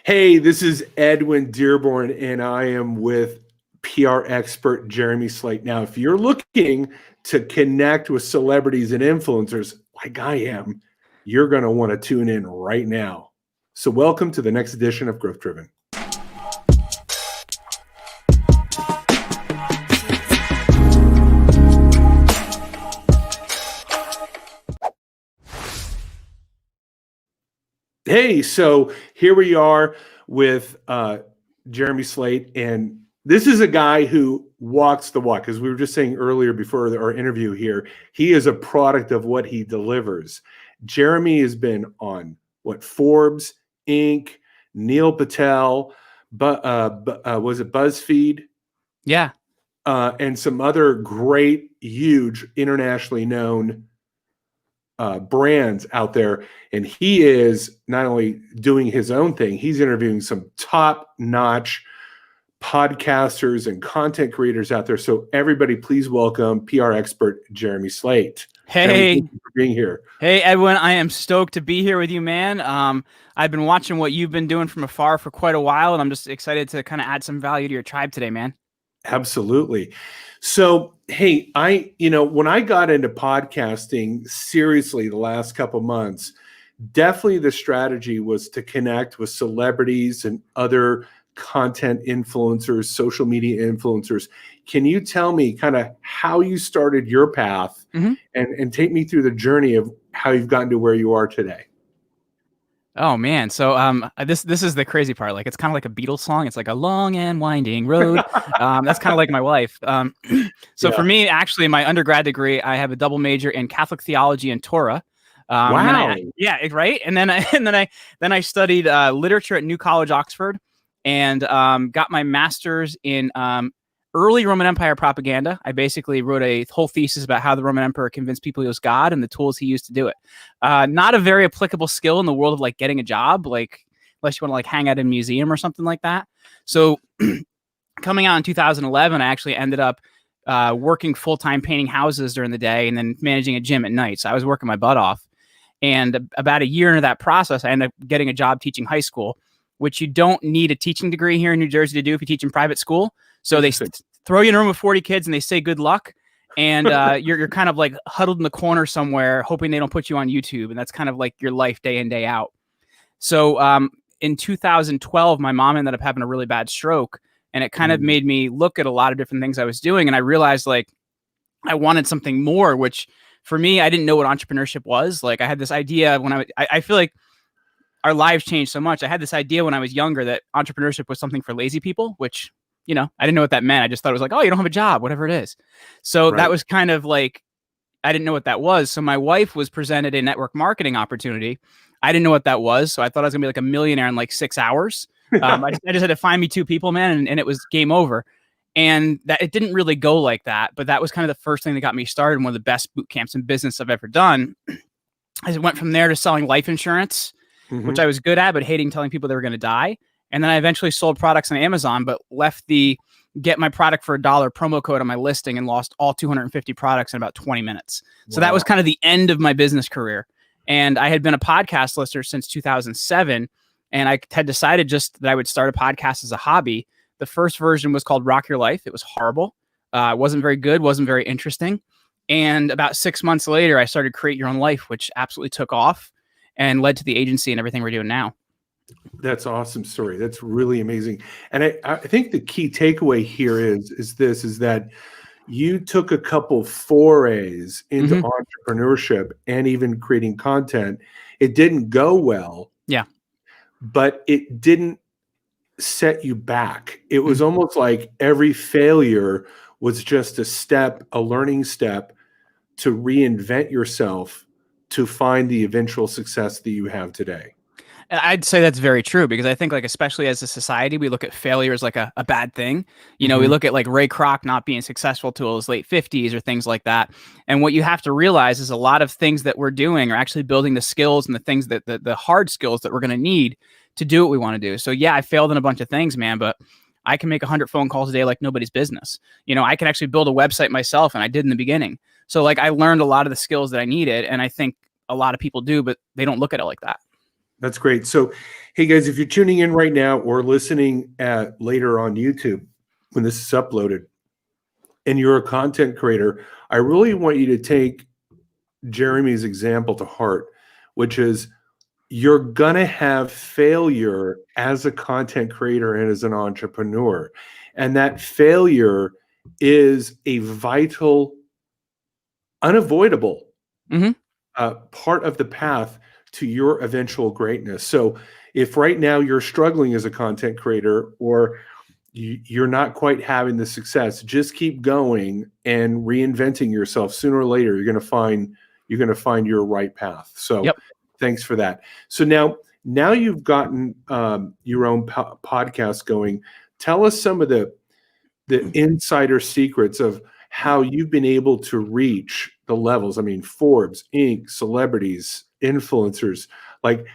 Hey, this is Edwin Dearborn, and I am with PR expert Jeremy Slate. Now, if you're looking to connect with celebrities and influencers like I am, you're going to want to tune in right now. So welcome to the next edition of Growth Driven. Hey, so here we are with Jeremy Slate, and this is a guy who walks the walk. As we were just saying earlier before our interview here, he is a product of what he delivers. Jeremy has been on Forbes, Inc., Neil Patel, was it BuzzFeed? Yeah. And some other great, huge, internationally known brands out there. And he is not only doing his own thing, he's interviewing some top-notch podcasters and content creators out there. So everybody, please welcome PR expert Jeremy Slate. Hey, Jeremy, thank you for being here. Hey, Edwin, I am stoked to be here with you, man. I've been watching what you've been doing from afar for quite a while, and I'm just excited to kind of add some value to your tribe today, man. Absolutely. So, hey, when I got into podcasting seriously the last couple months, definitely the strategy was to connect with celebrities and other content influencers, social media influencers. Can you tell me kind of how you started your path and take me through the journey of how you've gotten to where you are today? Oh man, so this is the crazy part. Like, it's kind of like a Beatles song. It's like a long and winding road. That's kind of like my life. For me, actually, my undergrad degree, I have a double major in Catholic theology and Torah. Wow. Right. And then I studied literature at New College, Oxford, and got my master's in early Roman Empire propaganda. I basically wrote a whole thesis about how the Roman Emperor convinced people he was God and the tools he used to do it. Not a very applicable skill in the world of like getting a job, like unless you want to like hang out in a museum or something like that. So coming out in 2011, I actually ended up working full-time painting houses during the day and then managing a gym at night. So I was working my butt off. And about a year into that process, I ended up getting a job teaching high school, which you don't need a teaching degree here in New Jersey to do if you teach in private school. So they throw you in a room with 40 kids and they say good luck. And you're kind of like huddled in the corner somewhere, hoping they don't put you on YouTube. And that's kind of like your life day in, day out. So in 2012, my mom ended up having a really bad stroke. And it kind of made me look at a lot of different things I was doing. And I realized like I wanted something more, which for me, I didn't know what entrepreneurship was. Like I had this idea when I feel like our lives changed so much. I had this idea when I was younger that entrepreneurship was something for lazy people, which, I didn't know what that meant. I just thought it was like, oh, you don't have a job, whatever it is. So that was kind of like, I didn't know what that was. So my wife was presented a network marketing opportunity. I didn't know what that was. So I thought I was gonna be like a millionaire in like 6 hours. I just had to find me 2 people, man. And it was game over. And that it didn't really go like that. But that was kind of the first thing that got me started. One of the best boot camps in business I've ever done. I went from there to selling life insurance, which I was good at, but hating telling people they were going to die. And then I eventually sold products on Amazon, but left the get my product for $1 promo code on my listing and lost all 250 products in about 20 minutes. So that was kind of the end of my business career. And I had been a podcast listener since 2007. And I had decided just that I would start a podcast as a hobby. The first version was called Rock Your Life. It was horrible. It wasn't very good, wasn't very interesting. And about 6 months later, I started Create Your Own Life, which absolutely took off and led to the agency and everything we're doing now. That's an awesome story. That's really amazing. And I think the key takeaway here is that you took a couple forays into entrepreneurship and even creating content. It didn't go well. Yeah. But it didn't set you back. It was almost like every failure was just a learning step to reinvent yourself to find the eventual success that you have today. I'd say that's very true because I think like, especially as a society, we look at failure as like a bad thing. We look at like Ray Kroc not being successful till his late 50s or things like that. And what you have to realize is a lot of things that we're doing are actually building the skills and the things that the hard skills that we're going to need to do what we want to do. So yeah, I failed in a bunch of things, man, but I can make 100 phone calls a day like nobody's business. I can actually build a website myself, and I did in the beginning. So like I learned a lot of the skills that I needed, and I think a lot of people do, but they don't look at it like that. That's great. So, hey guys, if you're tuning in right now or listening later on YouTube when this is uploaded, and you're a content creator, I really want you to take Jeremy's example to heart, which is you're gonna have failure as a content creator and as an entrepreneur, and that failure is a vital, unavoidable Mhm. part of the path to your eventual greatness. So if right now you're struggling as a content creator or you're not quite having the success, just keep going and reinventing yourself. Sooner or later, you're going to find your right path. So Yep. thanks for that. So now you've gotten your own podcast going. Tell us some of the insider secrets of how you've been able to reach the levels. I mean, Forbes, Inc., celebrities, influencers. Like,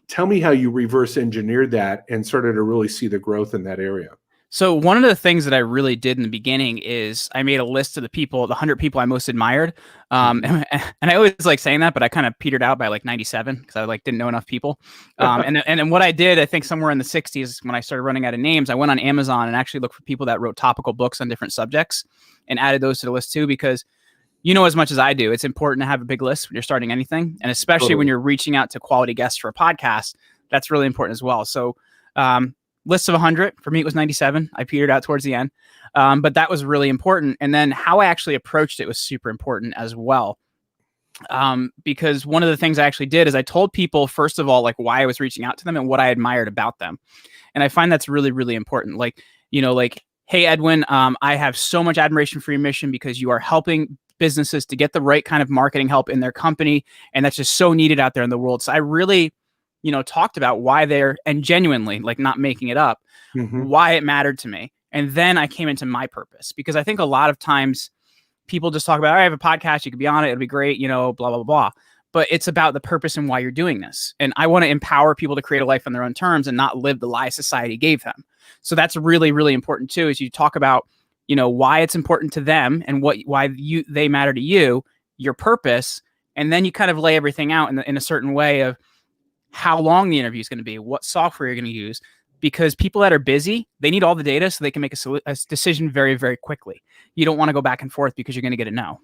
tell me how you reverse engineered that and started to really see the growth in that area. So one of the things that I really did in the beginning is I made a list of the 100 people I most admired. And I always like saying that, but I kind of petered out by like 97 because I like didn't know enough people. And what I did, I think somewhere in the 60s when I started running out of names, I went on Amazon and actually looked for people that wrote topical books on different subjects and added those to the list too, because you know as much as I do, it's important to have a big list when you're starting anything. And especially when you're reaching out to quality guests for a podcast, that's really important as well. So list of 100. For me, it was 97. I petered out towards the end. But that was really important. And then how I actually approached it was super important as well. Because one of the things I actually did is I told people, first of all, like why I was reaching out to them and what I admired about them. And I find that's really, really important. Like, hey, Edwin, I have so much admiration for your mission because you are helping businesses to get the right kind of marketing help in their company. And that's just so needed out there in the world. So I really talked about why they're, and genuinely, like not making it up, why it mattered to me. And then I came into my purpose, because I think a lot of times people just talk about, I have a podcast, you could be on it, it'll be great, blah, blah, blah. But it's about the purpose and why you're doing this. And I want to empower people to create a life on their own terms and not live the lie society gave them. So that's really, really important too, is you talk about, why it's important to them and why they matter to you, your purpose. And then you kind of lay everything out in a certain way of how long the interview is going to be, what software you're going to use, because people that are busy, they need all the data so they can make a decision very, very quickly. You don't want to go back and forth because you're going to get a no.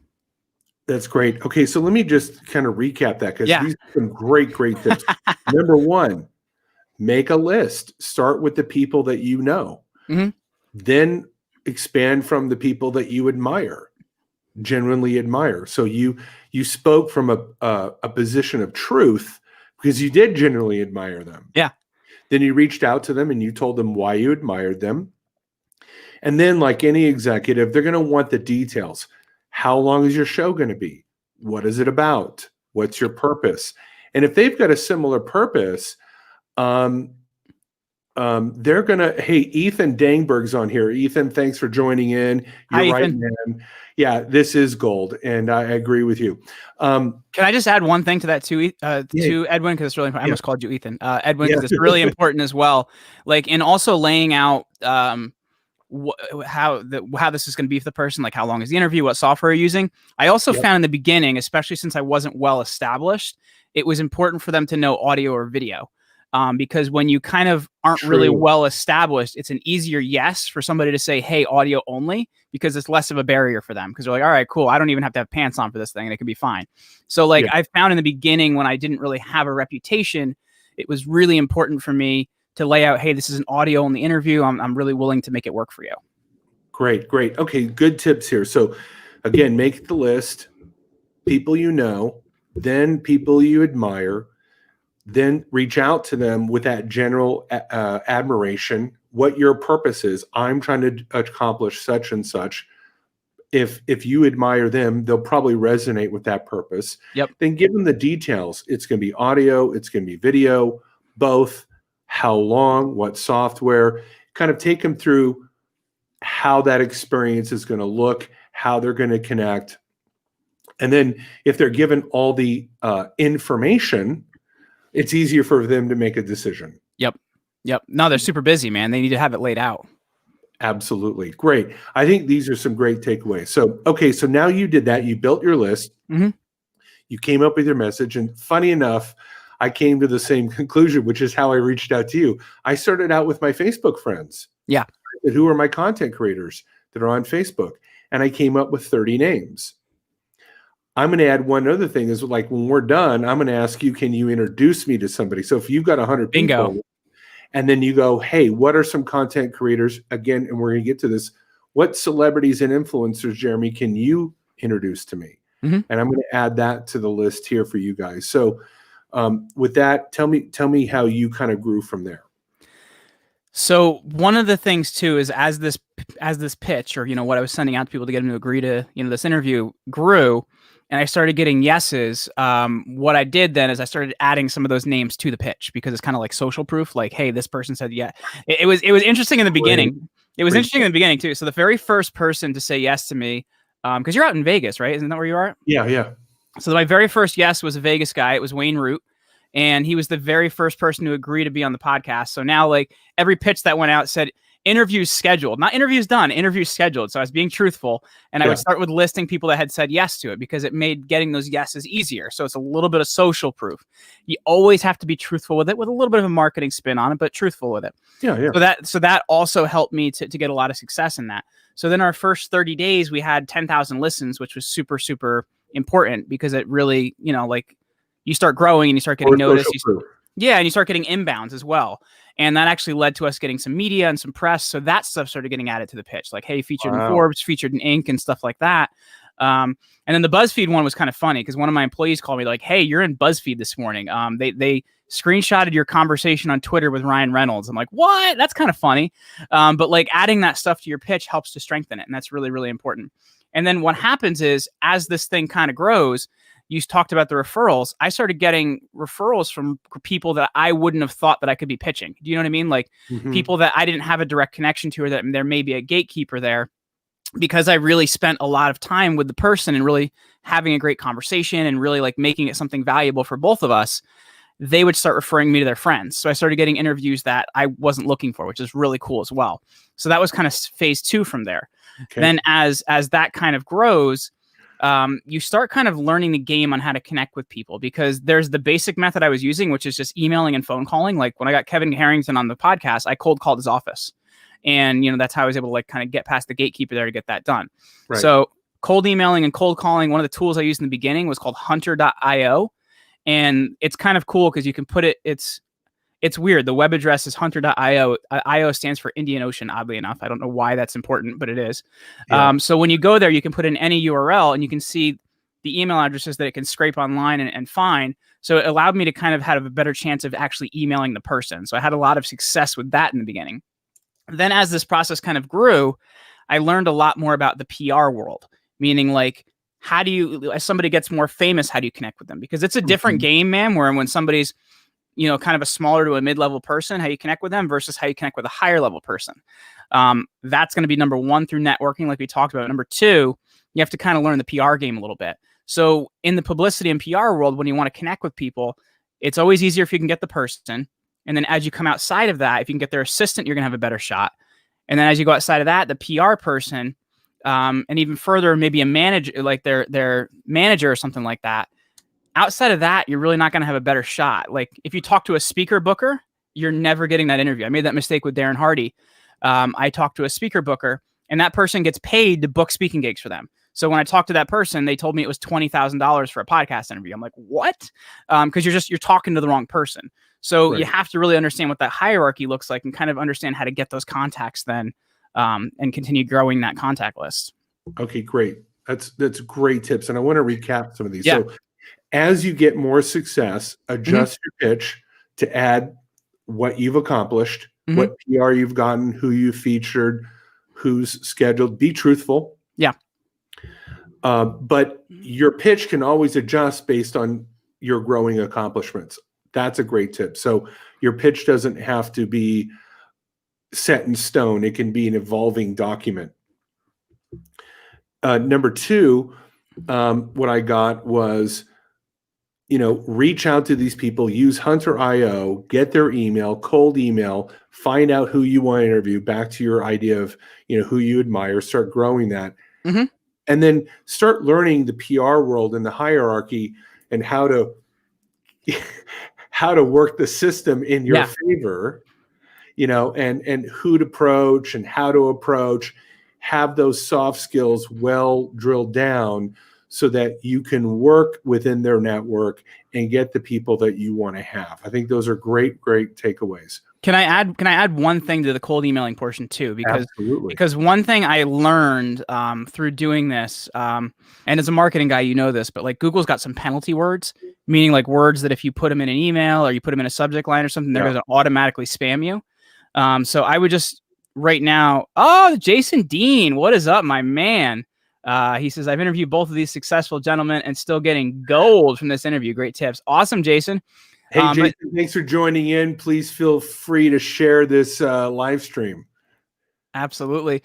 That's great. Okay, so let me just kind of recap that, because these are some great tips. Number one, make a list. Start with the people that you know. Then expand from the people that you genuinely admire. So you spoke from a position of truth because you did genuinely admire them. Yeah. Then you reached out to them and you told them why you admired them. And then, like any executive, they're going to want the details. How long is your show going to be? What is it about? What's your purpose? And if they've got a similar purpose, they're going to, hey, Ethan Dangberg's on here. Ethan, thanks for joining in. You're Hi, right, Ethan. man. Yeah, this is gold. And I agree with you. Can I just add one thing to that too, to Edwin? Because it's really important. I almost called you Ethan. Edwin, because it's really important as well. Like, and also laying out how this is going to be for the person, like how long is the interview, what software you're using. I also found in the beginning, especially since I wasn't well established, it was important for them to know audio or video. Because when you kind of aren't really well established, it's an easier yes for somebody to say, hey, audio only, because it's less of a barrier for them. Because they're like, all right, cool. I don't even have to have pants on for this thing and it can be fine. So like I found in the beginning when I didn't really have a reputation, it was really important for me to lay out, hey, this is an audio only interview. I'm really willing to make it work for you. Great. Okay, good tips here. So again, make the list, people you know, then people you admire, then reach out to them with that general admiration, what your purpose is. I'm trying to accomplish such and such. If you admire them, they'll probably resonate with that purpose. Then give them the details. It's going to be audio, it's going to be video, both. How long, what software, kind of take them through how that experience is going to look, how they're going to connect. And then if they're given all the information, it's easier for them to make a decision. Yep. No, they're super busy, man. They need to have it laid out. Absolutely. Great. I think these are some great takeaways. So, okay, so now you did that. You built your list. You came up with your message. And funny enough, I came to the same conclusion, which is how I reached out to you. I started out with my Facebook friends. Yeah. Who are my content creators that are on Facebook? And I came up with 30 names. I'm going to add one other thing is like when we're done, I'm going to ask you, can you introduce me to somebody? So if you've got 100 Bingo. people and then you go, hey, what are some content creators? Again, and we're going to get to this. What celebrities and influencers, Jeremy, can you introduce to me? Mm-hmm. And I'm going to add that to the list here for you guys. So with that, tell me how you kind of grew from there. So one of the things too is as this pitch, or what I was sending out to people to get them to agree to this interview grew, and I started getting yeses. What I did then is I started adding some of those names to the pitch because it's kind of like social proof. Like, hey, this person said yeah. It was interesting in the beginning. It was interesting in the beginning too. So the very first person to say yes to me, because you're out in Vegas, right? Isn't that where you are? Yeah. So my very first yes was a Vegas guy. It was Wayne Root. And he was the very first person to agree to be on the podcast. So now, like, every pitch that went out said interviews scheduled, not interviews done, interviews scheduled. So I was being truthful, and I would start with listing people that had said yes to it because it made getting those yeses easier. So it's a little bit of social proof. You always have to be truthful with it, with a little bit of a marketing spin on it, but truthful with it. Yeah. So that also helped me to get a lot of success in that. So then our first 30 days, we had 10,000 listens, which was super, super important because it really, you start growing and you start getting noticed. And you start getting inbounds as well. And that actually led to us getting some media and some press. So that stuff started getting added to the pitch. Like, hey, featured in Forbes, featured in Inc. and stuff like that. And then the BuzzFeed one was kind of funny because one of my employees called me like, hey, you're in BuzzFeed this morning. They screenshotted your conversation on Twitter with Ryan Reynolds. I'm like, what? That's kind of funny. But like adding that stuff to your pitch helps to strengthen it. And that's really, really important. And then what happens is as this thing kind of grows, you talked about the referrals. I started getting referrals from people that I wouldn't have thought that I could be pitching. Do you know what I mean? Like people that I didn't have a direct connection to, or that there may be a gatekeeper there, because I really spent a lot of time with the person and really having a great conversation and really like making it something valuable for both of us. They would start referring me to their friends. So I started getting interviews that I wasn't looking for, which is really cool as well. So that was kind of phase 2 from there. Okay. Then as that kind of grows, you start kind of learning the game on how to connect with people, because there's the basic method I was using, which is just emailing and phone calling. Like when I got Kevin Harrington on the podcast, I cold called his office, and that's how I was able to like kind of get past the gatekeeper there to get that done. Right. So cold emailing and cold calling, one of the tools I used in the beginning was called hunter.io, and it's kind of cool because you can put it. It's weird. The web address is hunter.io. IO stands for Indian Ocean, oddly enough. I don't know why that's important, but it is. Yeah. So when you go there, you can put in any URL and you can see the email addresses that it can scrape online and find. So it allowed me to kind of have a better chance of actually emailing the person. So I had a lot of success with that in the beginning. Then as this process kind of grew, I learned a lot more about the PR world, meaning like, how do you, as somebody gets more famous, how do you connect with them? Because it's a different game, man, where when somebody's kind of a smaller to a mid-level person, how you connect with them versus how you connect with a higher level person. That's going to be number 1 through networking, like we talked about. Number 2, you have to kind of learn the PR game a little bit. So in the publicity and PR world, when you want to connect with people, it's always easier if you can get the person. And then as you come outside of that, if you can get their assistant, you're going to have a better shot. And then as you go outside of that, the PR person, and even further, maybe a manager, like their manager or something like that. Outside of that, you're really not going to have a better shot. Like if you talk to a speaker booker, you're never getting that interview. I made that mistake with Darren Hardy. I talked to a speaker booker, and that person gets paid to book speaking gigs for them. So when I talked to that person, they told me it was $20,000 for a podcast interview. I'm like, what? Because you're talking to the wrong person. So you have to really understand what that hierarchy looks like and kind of understand how to get those contacts then, and continue growing that contact list. Okay, great. That's great tips. And I want to recap some of these. Yeah. So as you get more success, adjust your pitch to add what you've accomplished, what PR you've gotten, who you featured, who's scheduled. Be truthful. Yeah. But your pitch can always adjust based on your growing accomplishments. That's a great tip. So your pitch doesn't have to be set in stone. It can be an evolving document. Number 2, what I got was, reach out to these people, use Hunter.io, get their email, cold email, find out who you want to interview, back to your idea of, who you admire, start growing that. And then start learning the PR world and the hierarchy and how how to work the system in your Yeah. favor, and who to approach and how to approach, have those soft skills well drilled down so that you can work within their network and get the people that you want to have. I think those are great takeaways. Can I add one thing to the cold emailing portion too? Absolutely. Because one thing I learned through doing this, and as a marketing guy, you know this, but like Google's got some penalty words, meaning like words that if you put them in an email or you put them in a subject line or something, they're going to automatically spam you. So I would just right now, Jason Dean, what is up, my man? He says, I've interviewed both of these successful gentlemen and still getting gold from this interview. Great tips. Awesome, Jason. Hey, Jason, thanks for joining in. Please feel free to share this live stream. Absolutely.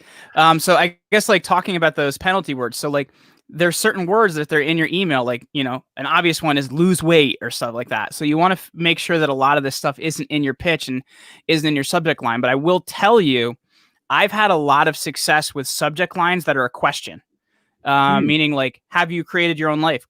So I guess like talking about those penalty words. So like there's certain words that if they're in your email, like, an obvious one is lose weight or stuff like that. So you want to make sure that a lot of this stuff isn't in your pitch and isn't in your subject line. But I will tell you, I've had a lot of success with subject lines that are a question, meaning like, have you created your own life? ?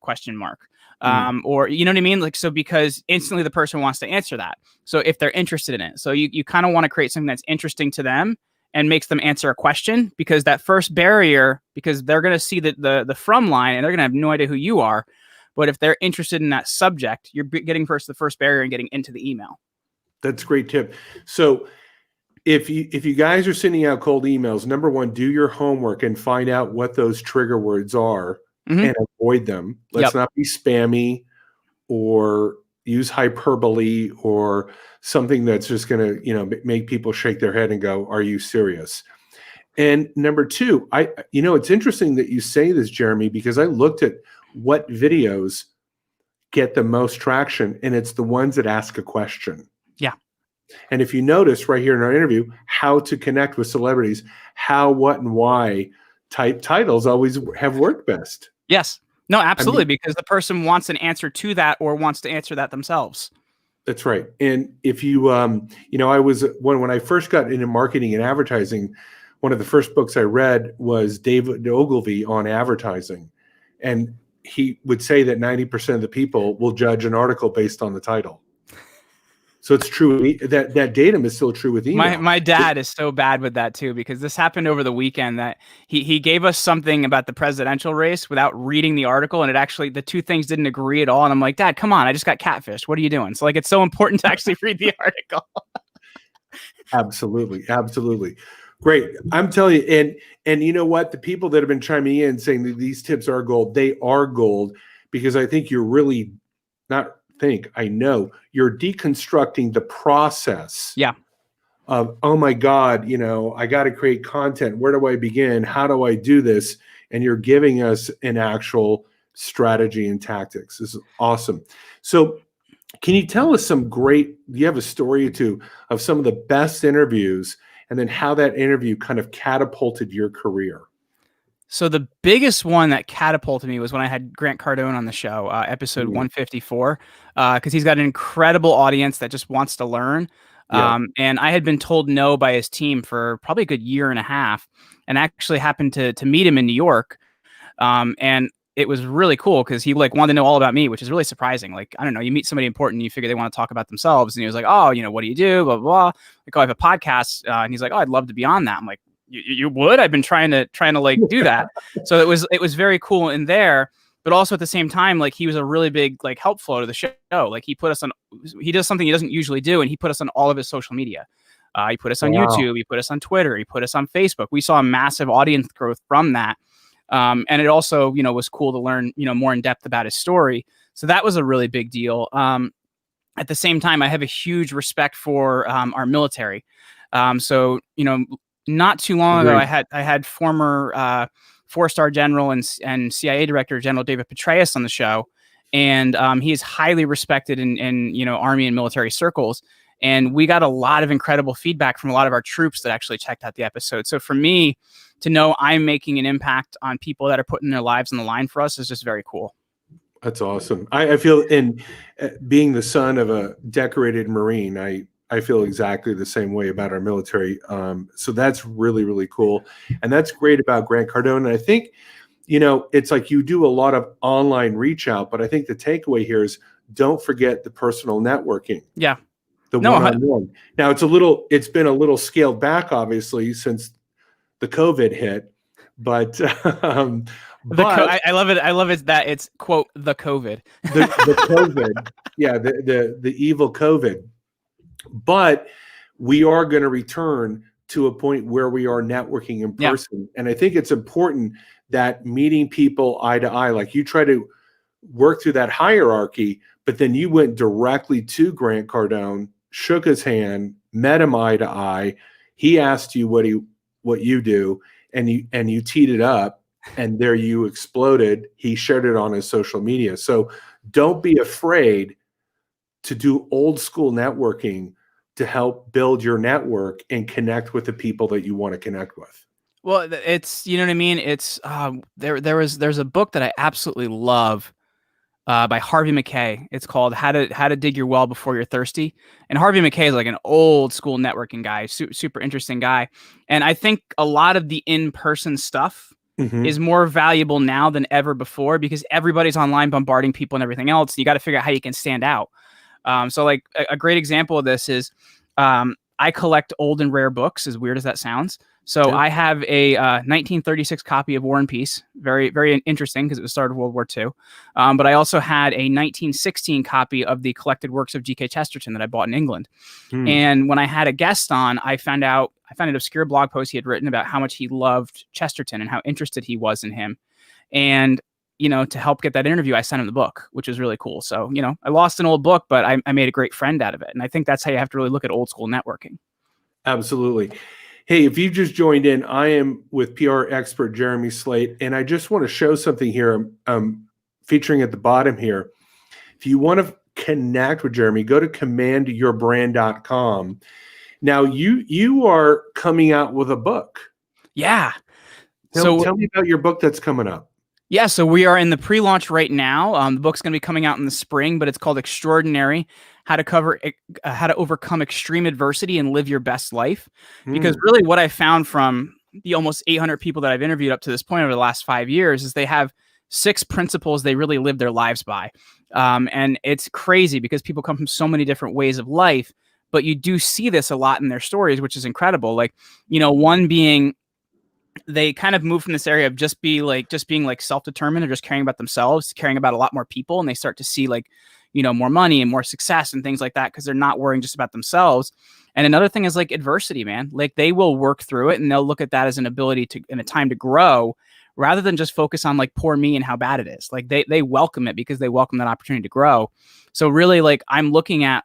Or, you know what I mean? Like, so because instantly the person wants to answer that. So if they're interested in it, so you kind of want to create something that's interesting to them and makes them answer a question, because that first barrier, because they're going to see the from line and they're going to have no idea who you are. But if they're interested in that subject, you're getting the first barrier and getting into the email. That's a great tip. So if you guys are sending out cold emails, number one, do your homework and find out what those trigger words are. And avoid them. Let's not be spammy or use hyperbole or something that's just going to, make people shake their head and go, "Are you serious?" And number two, it's interesting that you say this, Jeremy, because I looked at what videos get the most traction, and it's the ones that ask a question. Yeah. And if you notice right here in our interview, how to connect with celebrities, how, what, and why type titles always have worked best. Yes. No, absolutely. Because the person wants an answer to that or wants to answer that themselves. That's right. And if you, I was, when I first got into marketing and advertising, one of the first books I read was David Ogilvy on advertising. And he would say that 90% of the people will judge an article based on the title. So it's true. That datum is still true with email. My dad is so bad with that too, because this happened over the weekend that he gave us something about the presidential race without reading the article, and it actually, the two things didn't agree at all. And I'm like, Dad, come on, I just got catfished. What are you doing? So like, it's so important to actually read the article. Absolutely. Great. I'm telling you, and you know what? The people that have been chiming in saying that these tips are gold, they are gold, because I think you're really I know you're deconstructing the process of, oh my God, I got to create content. Where do I begin? How do I do this? And you're giving us an actual strategy and tactics. This is awesome. So can you tell us do you have a story or two of some of the best interviews and then how that interview kind of catapulted your career? So the biggest one that catapulted me was when I had Grant Cardone on the show, episode 154, because he's got an incredible audience that just wants to learn. And I had been told no by his team for probably a good year and a half, and actually happened to meet him in New York. And it was really cool because he like wanted to know all about me, which is really surprising. Like, I don't know, you meet somebody important, you figure they want to talk about themselves. And he was like, oh, what do you do? Blah, blah, blah. Like, oh, I have a podcast. And he's like, oh, I'd love to be on that. I'm like, you would? I've been trying to like do that. So it was very cool in there, but also at the same time, like he was a really big like help flow to the show. Like he does something he doesn't usually do. And he put us on all of his social media. He put us on YouTube. He put us on Twitter. He put us on Facebook. We saw a massive audience growth from that. And it also, was cool to learn, more in depth about his story. So that was a really big deal. At the same time, I have a huge respect for our military. So, not too long ago, I had former 4-star general and CIA director General David Petraeus on the show, and he is highly respected in Army and military circles. And we got a lot of incredible feedback from a lot of our troops that actually checked out the episode. So for me to know I'm making an impact on people that are putting their lives on the line for us is just very cool. That's awesome. I feel, in being the son of a decorated Marine, I feel exactly the same way about our military. So that's really, really cool. And that's great about Grant Cardone. And I think, it's like you do a lot of online reach out, but I think the takeaway here is don't forget the personal networking. Yeah. The one-on-one. Now it's been a little scaled back, obviously, since the COVID hit, but I love it. I love it that it's quote the COVID. the COVID, yeah, the evil COVID. But we are going to return to a point where we are networking in person, and I think it's important that meeting people eye to eye, like you try to work through that hierarchy, but then you went directly to Grant Cardone, shook his hand, met him eye to eye. He asked you what you do, and you teed it up, and there you exploded. He shared it on his social media. So don't be afraid to do old school networking to help build your network and connect with the people that you want to connect with. Well, it's, you know what I mean? It's there's a book that I absolutely love by Harvey McKay. It's called How to Dig Your Well Before You're Thirsty. And Harvey McKay is like an old school networking guy, super interesting guy. And I think a lot of the in-person stuff is more valuable now than ever before because everybody's online bombarding people and everything else. You got to figure out how you can stand out. So like a great example of this is I collect old and rare books, as weird as that sounds. So I have a 1936 copy of War and Peace, very, very interesting because it was started World War II. But I also had a 1916 copy of the collected works of G.K. Chesterton that I bought in England. And when I had a guest on, I found an obscure blog post he had written about how much he loved Chesterton and how interested he was in him. And to help get that interview, I sent him the book, which is really cool. So, I lost an old book, but I made a great friend out of it. And I think that's how you have to really look at old school networking. Absolutely. Hey, if you just joined in, I am with PR expert Jeremy Slate, and I just want to show something here. Featuring at the bottom here. If you want to connect with Jeremy, go to commandyourbrand.com. Now, you are coming out with a book. Yeah. Tell me about your book that's coming up. Yeah, so we are in the pre-launch right now. The book's going to be coming out in the spring, but it's called Extraordinary: How to Overcome Extreme Adversity and Live Your Best Life. Because really what I found from the almost 800 people that I've interviewed up to this point over the last 5 years is they have 6 principles they really live their lives by. And it's crazy because people come from so many different ways of life, but you do see this a lot in their stories, which is incredible. Like, one being they kind of move from this area of just being like self-determined or just caring about themselves, caring about a lot more people. And they start to see more money and more success and things like that because they're not worrying just about themselves. And another thing is like adversity, man. Like they will work through it and they'll look at that as an ability and a time to grow rather than just focus on like poor me and how bad it is. Like they welcome it because they welcome that opportunity to grow. So really like I'm looking at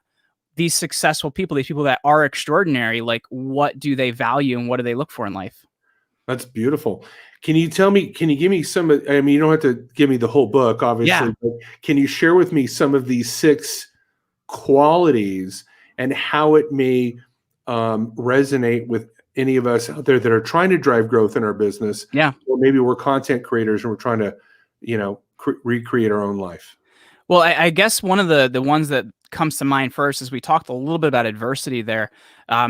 these successful people, these people that are extraordinary, like what do they value and what do they look for in life? That's beautiful. Can you give me some, you don't have to give me the whole book, obviously, but can you share with me some of these 6 qualities and how it may resonate with any of us out there that are trying to drive growth in our business? Yeah. Or maybe we're content creators and we're trying to, recreate our own life. Well, I guess one of the ones that comes to mind first is we talked a little bit about adversity there.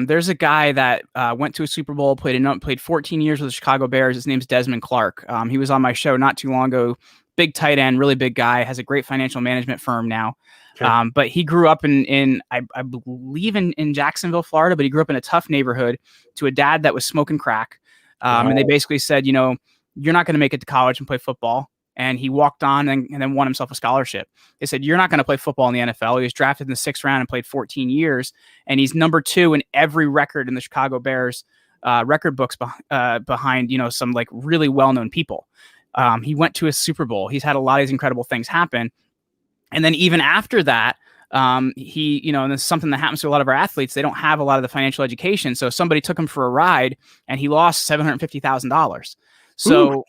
There's a guy that went to a Super Bowl, played 14 years with the Chicago Bears. His name's Desmond Clark. He was on my show not too long ago. Big tight end, really big guy, has a great financial management firm now. Okay. But he grew up in I believe in Jacksonville, Florida, but he grew up in a tough neighborhood to a dad that was smoking crack. And they basically said, you're not going to make it to college and play football. And he walked on and then won himself a scholarship. They said, you're not going to play football in the NFL. He was drafted in the 6th round and played 14 years. And he's number 2 in every record in the Chicago Bears record books behind, some like really well-known people. He went to a Super Bowl. He's had a lot of these incredible things happen. And then even after that, and this is something that happens to a lot of our athletes. They don't have a lot of the financial education. So somebody took him for a ride and he lost $750,000. So Ooh.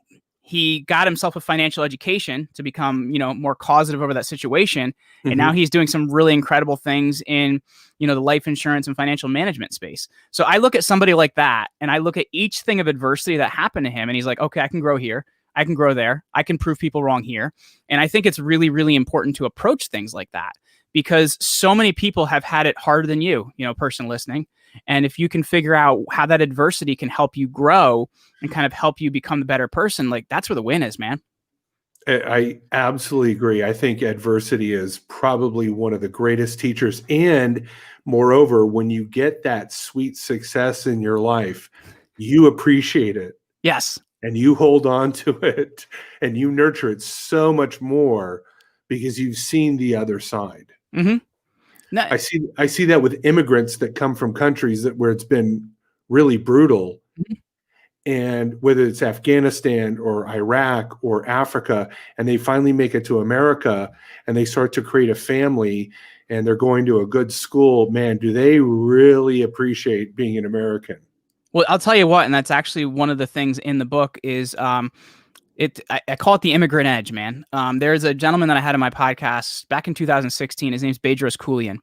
He got himself a financial education to become, more causative over that situation. And now he's doing some really incredible things in, the life insurance and financial management space. So I look at somebody like that and I look at each thing of adversity that happened to him. And he's like, okay, I can grow here. I can grow there. I can prove people wrong here. And I think it's really, really important to approach things like that because so many people have had it harder than you, person listening. And if you can figure out how that adversity can help you grow and kind of help you become the better person, like that's where the win is, man. I absolutely agree. I think adversity is probably one of the greatest teachers. And moreover, when you get that sweet success in your life, you appreciate it Yes. and you hold on to it and you nurture it so much more because you've seen the other side. Mm-hmm. No, I see that with immigrants that come from countries where it's been really brutal, and whether it's Afghanistan or Iraq or Africa, and they finally make it to America and they start to create a family and they're going to a good school, man, do they really appreciate being an American? well, I'll tell you what, and that's actually one of the things in the book is I call it the Immigrant Edge, man. There's a gentleman that I had on my podcast back in 2016. His name's Bedros Keuilian,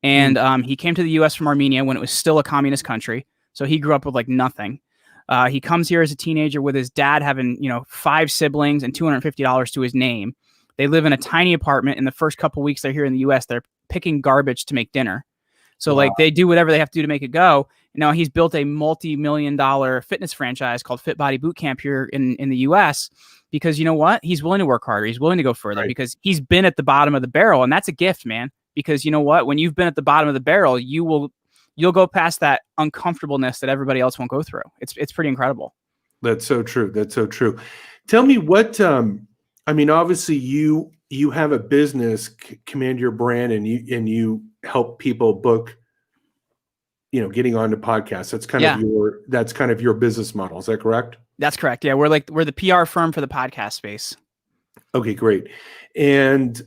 and he came to the U.S. from Armenia when it was still a communist country. So he grew up with like nothing. He comes here as a teenager with his dad having 5 siblings and $250 to his name. They live in a tiny apartment. In the first couple weeks they're here in the U.S., they're picking garbage to make dinner. So like they do whatever they have to do to make it go. Now he's built a multi-million-dollar fitness franchise called Fit Body Boot Camp here in the US because you know what? He's willing to work harder. He's willing to go further because he's been at the bottom of the barrel. And that's a gift, man. Because you know what? When you've been at the bottom of the barrel, you'll go past that uncomfortableness that everybody else won't go through. It's pretty incredible. That's so true. That's so true. Tell me what, I mean, obviously you have a business, Command Your Brand, and you help people book, getting onto podcasts. That's kind of your business model. Is that correct? That's correct. Yeah. We're the PR firm for the podcast space. Okay, great. And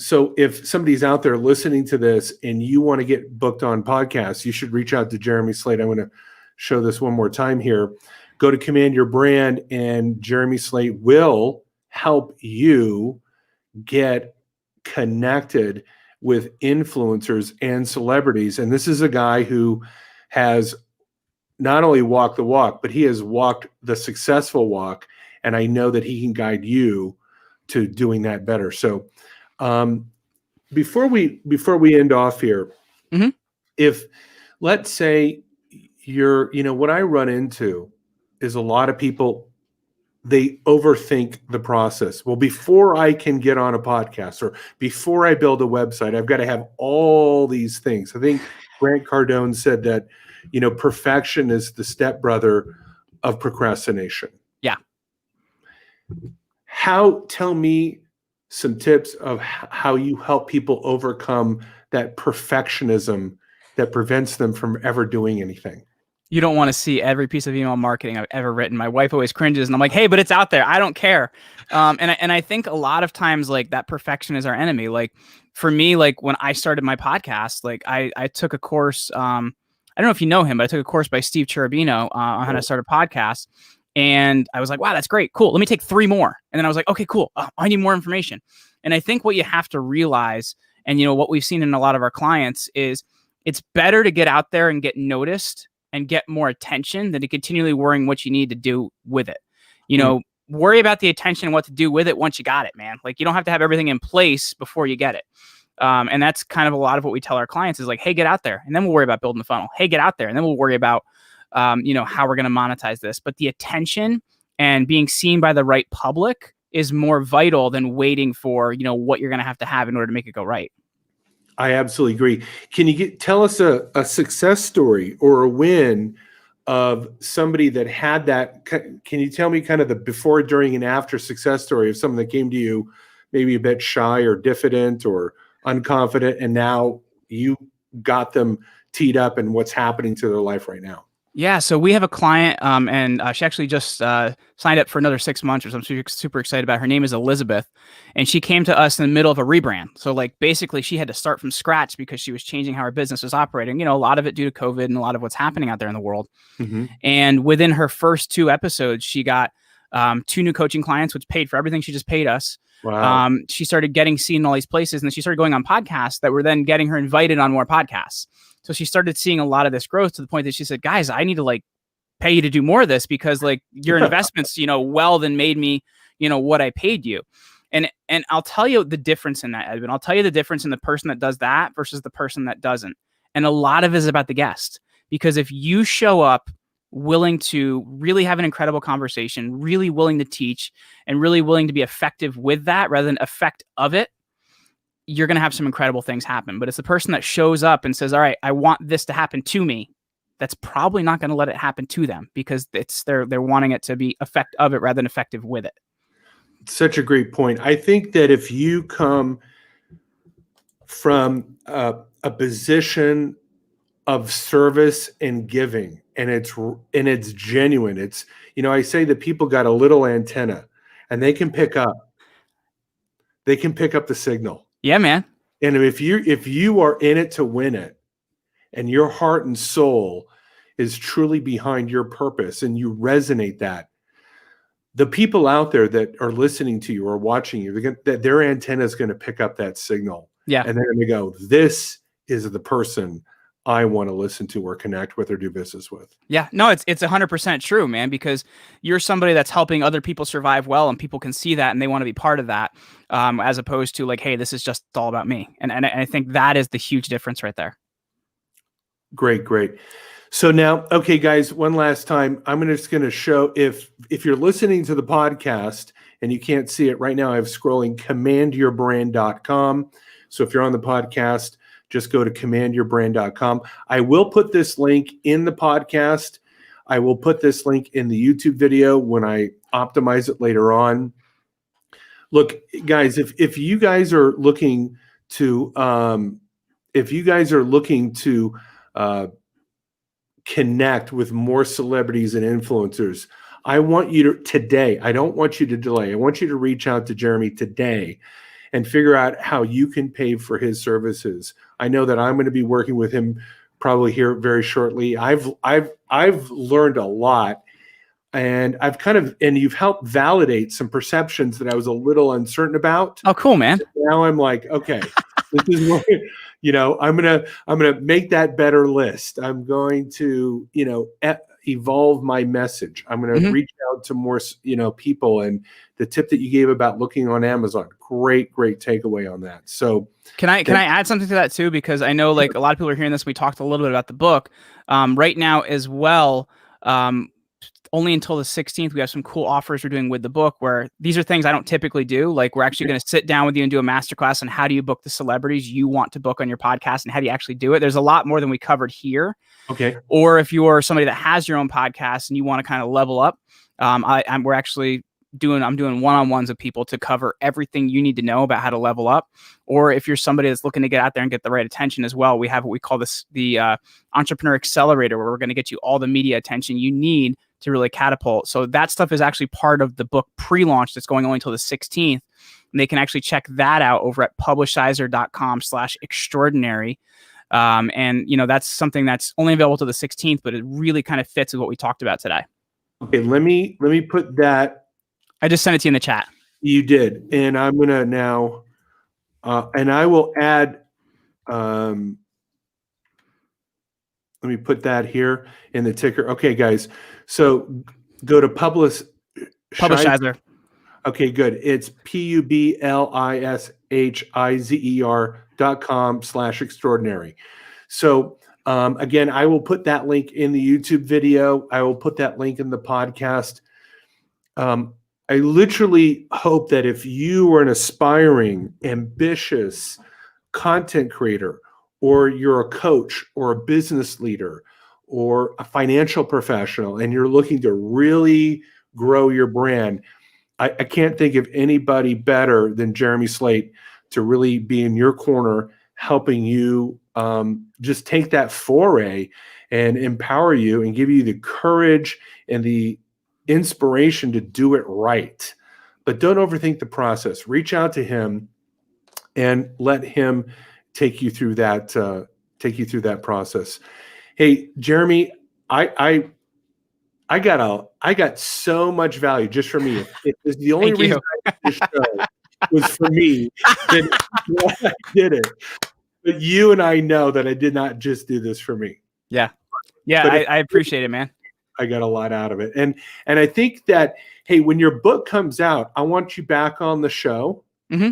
so if somebody's out there listening to this and you want to get booked on podcasts, you should reach out to Jeremy Slate. I'm going to show this one more time here. Go to Command Your Brand, and Jeremy Slate will help you get connected with influencers and celebrities. And this is a guy who has not only walked the walk, but he has walked the successful walk. And I know that he can guide you to doing that better. So before we end off here, if let's say what I run into is a lot of people, they overthink the process. Well, before I can get on a podcast or before I build a website, I've got to have all these things. I think Grant Cardone said that, perfection is the stepbrother of procrastination. Yeah. Tell me some tips of how you help people overcome that perfectionism that prevents them from ever doing anything. You don't want to see every piece of email marketing I've ever written. My wife always cringes, and I'm like, "Hey, but it's out there. I don't care." And I think a lot of times, like, that perfection is our enemy. Like for me, like when I started my podcast, like I took a course. I don't know if you know him, but I took a course by Steve Cherubino on how to start a podcast, and I was like, "Wow, that's great, cool. Let me take 3 more." And then I was like, "Okay, cool. I need more information." And I think what you have to realize, and what we've seen in a lot of our clients is, it's better to get out there and get noticed and get more attention than to continually worrying what you need to do with it. Worry about the attention and what to do with it once you got it, man. Like you don't have to have everything in place before you get it. And that's kind of a lot of what we tell our clients is like, hey, get out there. And then we'll worry about building the funnel. Hey, get out there. And then we'll worry about, how we're going to monetize this. But the attention and being seen by the right public is more vital than waiting for, what you're going to have in order to make it go right. I absolutely agree. Can you tell us a success story or a win of somebody that had that? Can you tell me kind of the before, during, and after success story of someone that came to you maybe a bit shy or diffident or unconfident, and now you got them teed up and what's happening to their life right now? Yeah, so we have a client, and she actually just signed up for another 6 months, which I'm super excited about. Her name is Elizabeth, and she came to us in the middle of a rebrand. So, like, basically, she had to start from scratch because she was changing how her business was operating. A lot of it due to COVID and a lot of what's happening out there in the world. And within her first 2 episodes, she got 2 new coaching clients, which paid for everything she just paid us. Wow. She started getting seen in all these places, and then she started going on podcasts that were then getting her invited on more podcasts. So she started seeing a lot of this growth to the point that she said, guys, I need to pay you to do more of this because your investments, well then made me, what I paid you. And I'll tell you the difference in that, Edwin. I'll tell you the difference in the person that does that versus the person that doesn't. And a lot of it is about the guest, because if you show up willing to really have an incredible conversation, really willing to teach, and really willing to be effective with that rather than effect of it, you're going to have some incredible things happen. But it's the person that shows up and says, all right, I want this to happen to me, that's probably not going to let it happen to them, because they're wanting it to be effect of it rather than effective with it. Such a great point. I think that if you come from a position of service and giving, and it's genuine, it's, I say that people got a little antenna and they can pick up the signal. Yeah, man. And if you are in it to win it, and your heart and soul is truly behind your purpose, and you resonate that, the people out there that are listening to you or watching you, their antenna is going to pick up that signal. Yeah. And they're going to go, this is the person I want to listen to or connect with or do business with. Yeah, no, it's 100% true, man, because you're somebody that's helping other people survive well, and people can see that and they want to be part of that, as opposed to like, hey, this is just all about me. And I think that is the huge difference right there. Great. So now, okay, guys, one last time, I'm just going to show, if you're listening to the podcast and you can't see it right now, I have scrolling commandyourbrand.com. So if you're on the podcast, just go to commandyourbrand.com. I will put this link in the podcast. I will put this link in the YouTube video when I optimize it later on. Look, guys, if you guys are looking to connect with more celebrities and influencers, I want you to today. I don't want you to delay. I want you to reach out to Jeremy today and figure out how you can pay for his services. I know that I'm going to be working with him probably here very shortly. I've learned a lot, and you've helped validate some perceptions that I was a little uncertain about. Oh, cool, man. Now I'm like, okay, this is what, I'm gonna make that better list. I'm going to, evolve my message. I'm going to reach out to more, people. And the tip that you gave about looking on Amazon, great takeaway on that. So can I add something to that too? Because I know like a lot of people are hearing this. We talked a little bit about the book right now as well. Only until the 16th, we have some cool offers we're doing with the book, where these are things I don't typically do. Like, we're actually going to sit down with you and do a masterclass on how do you book the celebrities you want to book on your podcast, and how do you actually do it. There's a lot more than we covered here. Okay. Or if you're somebody that has your own podcast and you want to kind of level up, I'm doing one-on-ones with people to cover everything you need to know about how to level up. Or if you're somebody that's looking to get out there and get the right attention as well, we have what we call the Entrepreneur Accelerator, where we're going to get you all the media attention you need to really catapult. So that stuff is actually part of the book pre-launch that's going on until the 16th. And they can actually check that out over at publishizer.com/extraordinary. And that's something that's only available to the 16th, but it really kind of fits with what we talked about today. Okay, let me put that. I just sent it to you in the chat. You did. And I'm going to now, and I will add, let me put that here in the ticker. Okay, guys. So go to Publishizer. Okay, good. It's publishizer.com/extraordinary. So again, I will put that link in the YouTube video. I will put that link in the podcast. I literally hope that if you are an aspiring, ambitious content creator, or you're a coach or a business leader or a financial professional, and you're looking to really grow your brand, I can't think of anybody better than Jeremy Slate to really be in your corner, helping you just take that foray and empower you and give you the courage and the inspiration to do it right. But don't overthink the process. Reach out to him and let him take you through that process. Hey, Jeremy, I got so much value just from me. If the only reason I did this show was for me, then I did it. But you and I know that I did not just do this for me. Yeah. I appreciate it, man. I got a lot out of it. And I think that, hey, when your book comes out, I want you back on the show. Mm-hmm.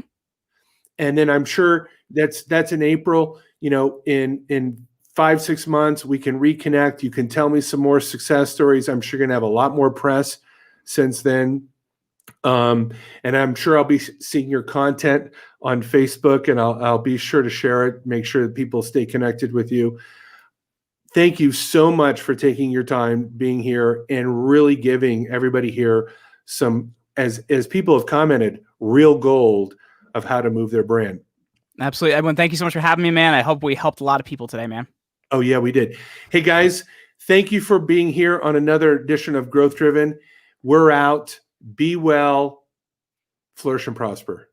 And then I'm sure that's in April, in 5-6 months, we can reconnect. You can tell me some more success stories. I'm sure you're going to have a lot more press since then. And I'm sure I'll be seeing your content on Facebook, and I'll be sure to share it, make sure that people stay connected with you. Thank you so much for taking your time being here and really giving everybody here some, as people have commented, real gold of how to move their brand. Absolutely. Edwin, thank you so much for having me, man. I hope we helped a lot of people today, man. Oh, yeah, we did. Hey, guys, thank you for being here on another edition of Growth Driven. We're out. Be well, flourish, and prosper.